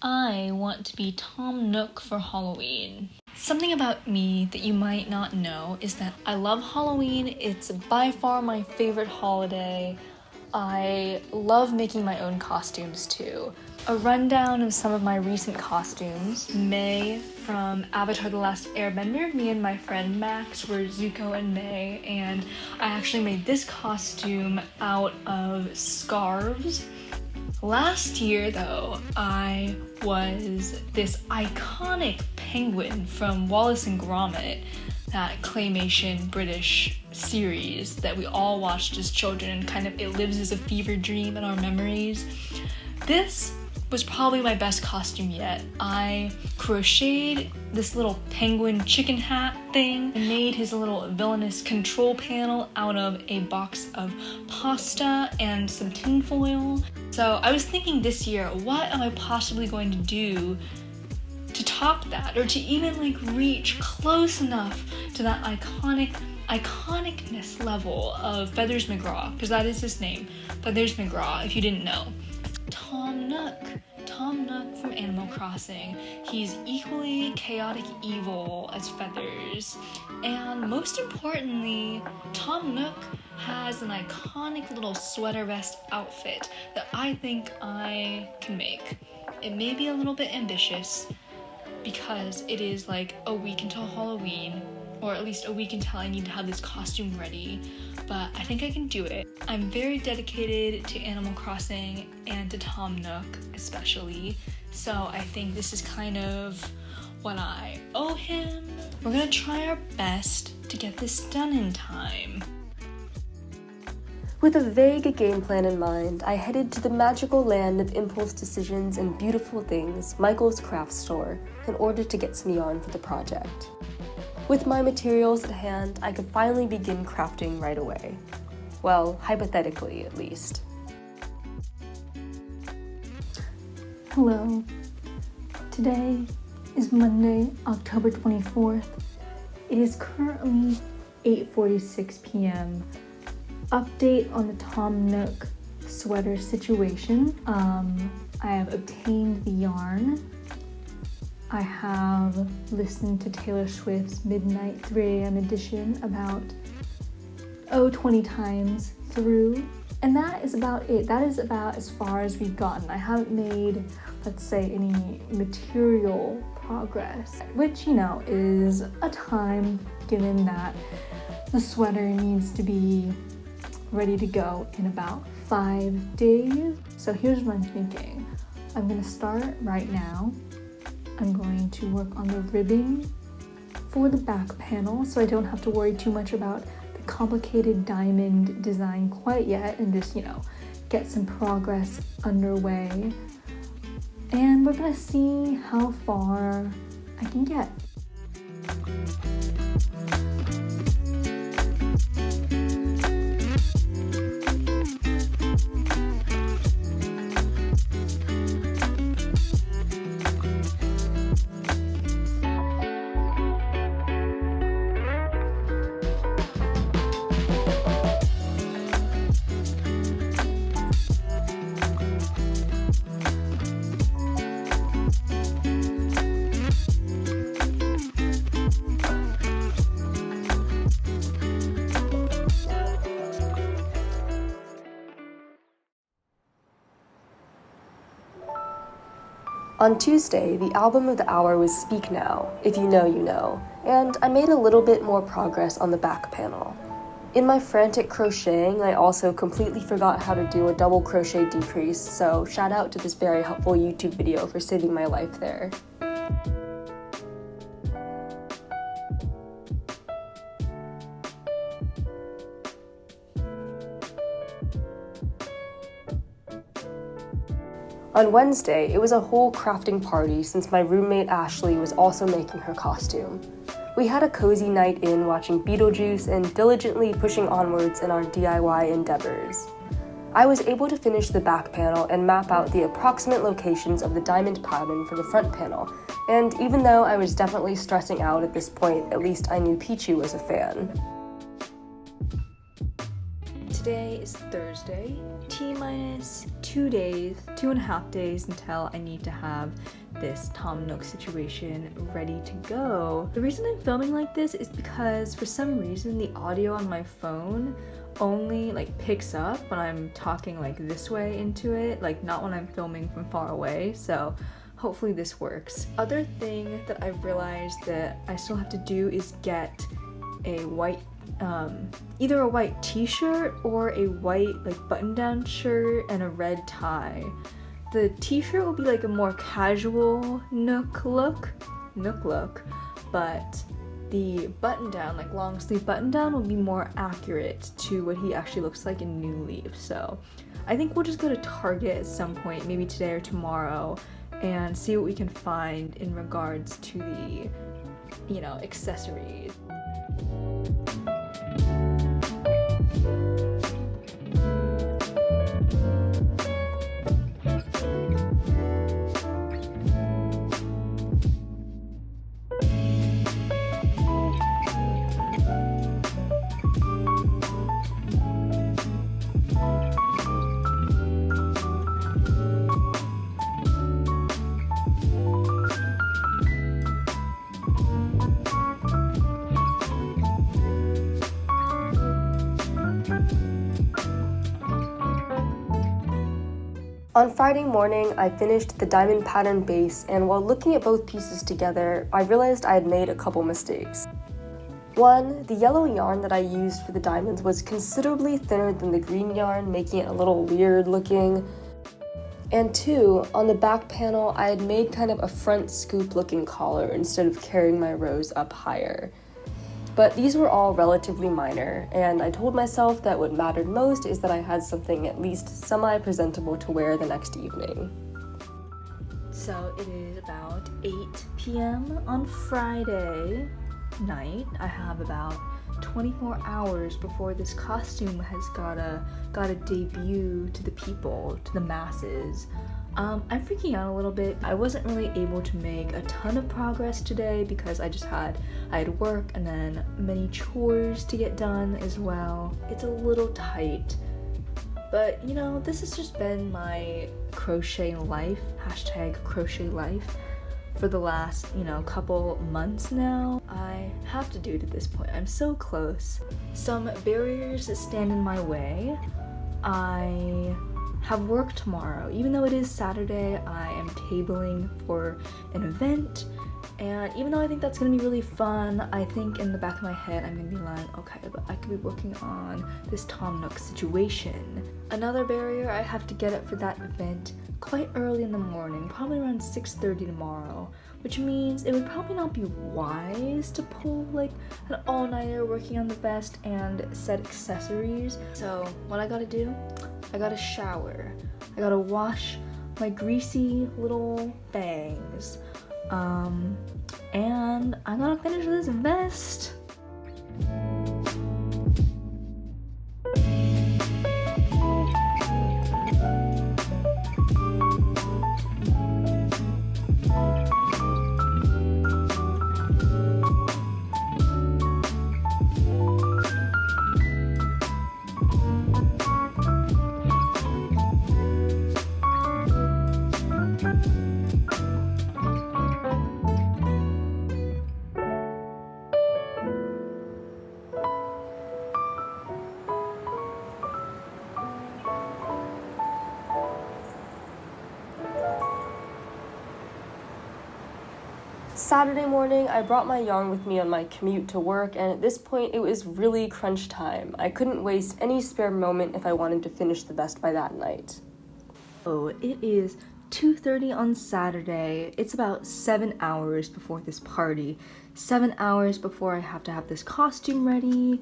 I want to be Tom Nook for Halloween. Something about me that you might not know is that I love Halloween. It's by far my favorite holiday. I love making my own costumes too. A rundown of some of my recent costumes. May from Avatar: The Last Airbender. Me and my friend Max were Zuko and May, and I actually made this costume out of scarves. Last year, though, I was this iconic penguin from Wallace and Gromit, that claymation British series that we all watched as children, and kind of it lives as a fever dream in our memories. This was probably my best costume yet. I crocheted this little penguin chicken hat thing and made his little villainous control panel out of a box of pasta and some tin foil. So I was thinking this year, what am I possibly going to do to top that, or to even reach close enough to that iconicness level of Feathers McGraw, because that is his name, Feathers McGraw, if you didn't know. Tom Nook from Animal Crossing. He's equally chaotic evil as Feathers, and most importantly, Tom Nook has an iconic little sweater vest outfit that I think I can make. It may be a little bit ambitious because it is a week until Halloween, or at least a week until I need to have this costume ready, but I think I can do it. I'm very dedicated to Animal Crossing and to Tom Nook especially, so I think this is kind of what I owe him. We're gonna try our best to get this done in time. With a vague game plan in mind, I headed to the magical land of impulse decisions and beautiful things, Michael's craft store, in order to get some yarn for the project. With my materials at hand, I could finally begin crafting right away. Well, hypothetically, at least. Hello. Today is Monday, October 24th. It is currently 8:46 p.m. Update on the Tom Nook sweater situation. I have obtained the yarn. I have listened to Taylor Swift's Midnight 3 a.m. edition about 20 times through, and that is about it. That is about as far as we've gotten. I haven't made, let's say, any material progress, which, is a time given that the sweater needs to be ready to go in about 5 days. So here's what I'm thinking. I'm gonna start right now. I'm going to work on the ribbing for the back panel so I don't have to worry too much about the complicated diamond design quite yet, and just, get some progress underway. And we're gonna see how far I can get. On Tuesday, the album of the hour was Speak Now, If You Know, You Know, and I made a little bit more progress on the back panel. In my frantic crocheting, I also completely forgot how to do a double crochet decrease, so shout out to this very helpful YouTube video for saving my life there. On Wednesday, it was a whole crafting party since my roommate Ashley was also making her costume. We had a cozy night in watching Beetlejuice and diligently pushing onwards in our DIY endeavors. I was able to finish the back panel and map out the approximate locations of the diamond pattern for the front panel, and even though I was definitely stressing out at this point, at least I knew Pichu was a fan. today is Thursday, T-minus 2.5 days until I need to have this Tom Nook situation ready to go. The reason I'm filming like this is because for some reason the audio on my phone only picks up when I'm talking this way into it, not when I'm filming from far away, so hopefully this works. Other thing that I've realized that I still have to do is get a white either a white t-shirt or a white button-down shirt and a red tie. The t-shirt will be a more casual Nook look, but the button-down, long sleeve button-down will be more accurate to what he actually looks like in New Leaf. So I think we'll just go to Target at some point, maybe today or tomorrow, and see what we can find in regards to the, accessories. On Friday morning, I finished the diamond pattern base, and while looking at both pieces together, I realized I had made a couple mistakes. One, the yellow yarn that I used for the diamonds was considerably thinner than the green yarn, making it a little weird looking. And two, on the back panel, I had made kind of a front scoop looking collar instead of carrying my rows up higher. But these were all relatively minor, and I told myself that what mattered most is that I had something at least semi-presentable to wear the next evening. So it is about 8 p.m. on Friday night. I have about 24 hours before this costume has gotta debut to the people, to the masses. I'm freaking out a little bit. I wasn't really able to make a ton of progress today because I had work and then many chores to get done as well. It's a little tight, but this has just been my crochet life, #crochet life, for the last, couple months now. I have to do it at this point. I'm so close. Some barriers that stand in my way. I have work tomorrow. Even though it is Saturday, I am tabling for an event, and even though I think that's gonna be really fun, I think in the back of my head I'm gonna be like, okay, but I could be working on this Tom Nook situation. Another barrier, I have to get up for that event quite early in the morning, probably around 6:30 tomorrow, which means it would probably not be wise to pull an all-nighter working on the vest and set accessories. So what I gotta do, I gotta shower, I gotta wash my greasy little bangs, and I gotta finish this vest. Saturday morning, I brought my yarn with me on my commute to work, and at this point it was really crunch time. I couldn't waste any spare moment if I wanted to finish the vest by that night. Oh, it is 2:30 on Saturday. It's about 7 hours before this party. 7 hours before I have to have this costume ready.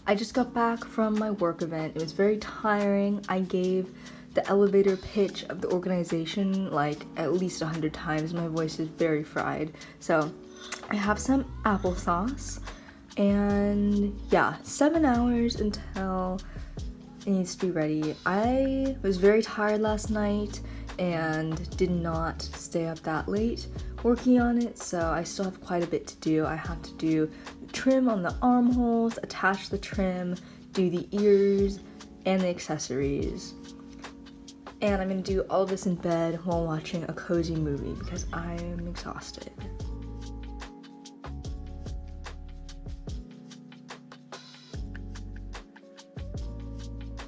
I just got back from my work event. It was very tiring. I gave the elevator pitch of the organization at least 100 times. My voice is very fried. So I have some applesauce, and yeah, 7 hours until it needs to be ready. I was very tired last night and did not stay up that late working on it, so I still have quite a bit to do. I have to do the trim on the armholes, attach the trim, do the ears, and the accessories. And I'm gonna do all this in bed while watching a cozy movie because I am exhausted.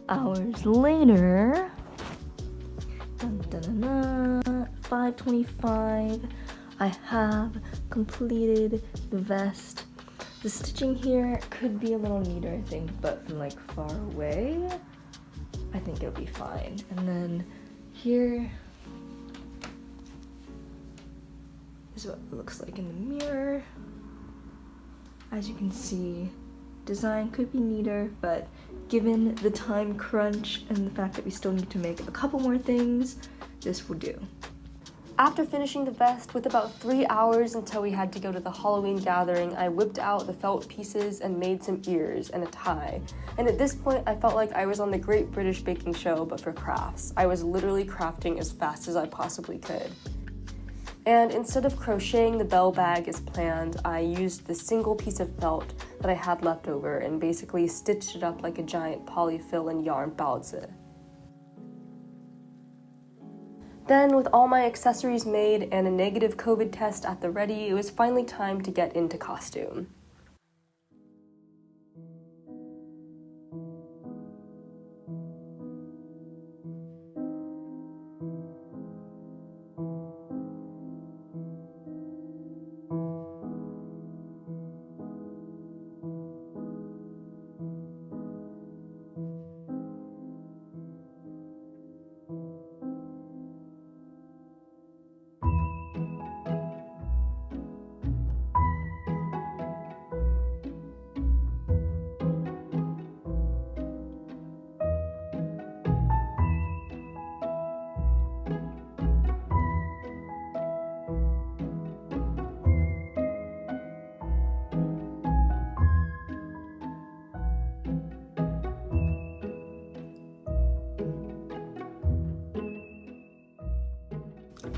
Hours later, 5:25, I have completed the vest. The stitching here could be a little neater, I think, but from like far away, I think it'll be fine. And then here is what it looks like in the mirror. As you can see, design could be neater, but given the time crunch and the fact that we still need to make a couple more things, this will do. After finishing the vest, with about 3 hours until we had to go to the Halloween gathering, I whipped out the felt pieces and made some ears and a tie. And at this point, I felt like I was on the Great British Baking Show, but for crafts. I was literally crafting as fast as I possibly could. And instead of crocheting the bell bag as planned, I used the single piece of felt that I had left over and basically stitched it up like a giant polyfill and yarn balze. Then, with all my accessories made and a negative COVID test at the ready, it was finally time to get into costume.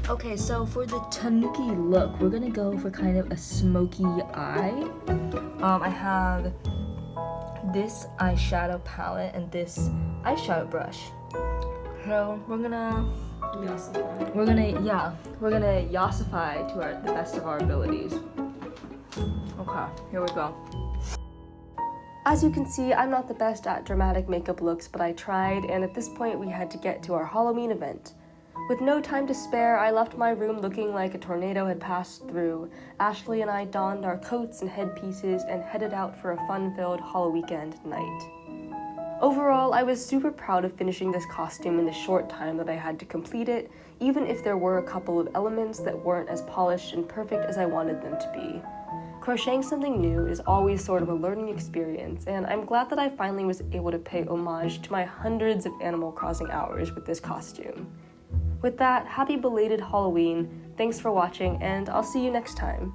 Okay, so for the tanuki look, we're gonna go for kind of a smoky eye. I have this eyeshadow palette and this eyeshadow brush. So we're gonna yassify to the best of our abilities. Okay, here we go. As you can see, I'm not the best at dramatic makeup looks, but I tried, and at this point we had to get to our Halloween event. With no time to spare, I left my room looking like a tornado had passed through. Ashley and I donned our coats and headpieces and headed out for a fun-filled Halloween night. Overall, I was super proud of finishing this costume in the short time that I had to complete it, even if there were a couple of elements that weren't as polished and perfect as I wanted them to be. Crocheting something new is always sort of a learning experience, and I'm glad that I finally was able to pay homage to my hundreds of Animal Crossing hours with this costume. With that, happy belated Halloween, thanks for watching, and I'll see you next time.